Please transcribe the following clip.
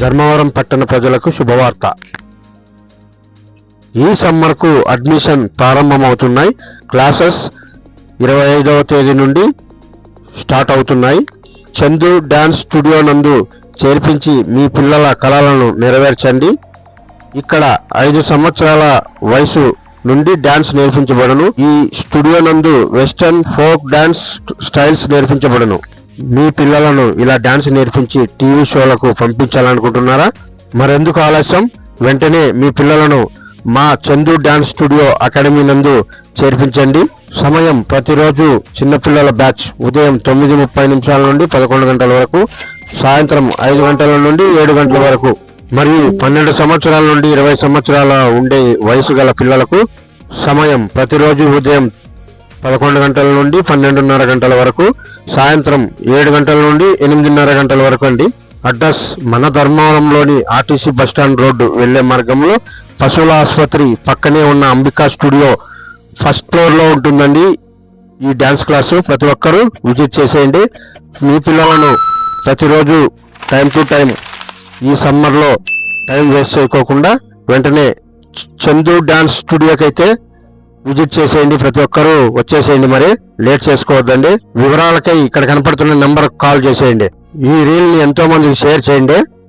ధర్మవరం పట్టణ ప్రజలకు శుభవార్త. ఈ సమ్మర్కు అడ్మిషన్ ప్రారంభమవుతున్నాయి. క్లాసెస్ 25వ తేదీ నుండి స్టార్ట్ అవుతున్నాయి. చందు డాన్స్ స్టూడియో నందు చేర్పించి మీ పిల్లల కళలను నెరవేర్చండి. ఇక్కడ 5 సంవత్సరాల వయసు నుండి డాన్స్ నేర్పించబడును. ఈ స్టూడియో నందు వెస్టర్న్, ఫోక్ డాన్స్ స్టైల్స్ నేర్పించబడును. మీ పిల్లలను ఇలా డాన్స్ నేర్పించి టీవీ షోలకు పంపించాలనుకుంటున్నారా? మరెందుకు ఆలస్యం? వెంటనే మీ పిల్లలను మా చందు డాన్స్ స్టూడియో అకాడమీ నందు చేర్పించండి. సమయం ప్రతిరోజు చిన్నపిల్లల బ్యాచ్ ఉదయం 9:30 నుండి 11 గంటల వరకు, సాయంత్రం 5 గంటల నుండి 7 గంటల వరకు, మరియు 12 సంవత్సరాల నుండి 20 సంవత్సరాల ఉండే వయసు గల పిల్లలకు సమయం ప్రతిరోజు ఉదయం 11 గంటల నుండి 12:30 గంటల వరకు, సాయంత్రం 7 గంటల నుండి 8:30 గంటల వరకు అండి. అడ్రస్ మన ధర్మవరంలోని ఆర్టీసీ బస్టాండ్ రోడ్డు వెళ్లే మార్గంలో పశువుల ఆసుపత్రి పక్కనే ఉన్న అంబికా స్టూడియో ఫస్ట్ ఫ్లోర్ లో ఉంటుందండి. ఈ డాన్స్ క్లాసు ప్రతి ఒక్కరూ విజిట్ చేసేయండి. మీ పిల్లలను ప్రతిరోజు టైం టు టైం ఈ సమ్మర్లో టైం వేస్ట్ చేయకోకుండా వెంటనే చందు డాన్స్ స్టూడియోకి అయితే విజిట్ చేసేయండి. ప్రతి ఒక్కరూ వచ్చేసేయండి, మరి లేట్ చేసుకోవద్దండి. వివరాలకై ఇక్కడ కనపడుతున్న నెంబర్ కాల్ చేసేయండి. ఈ రీల్ ని ఎంతో మందికి షేర్ చేయండి.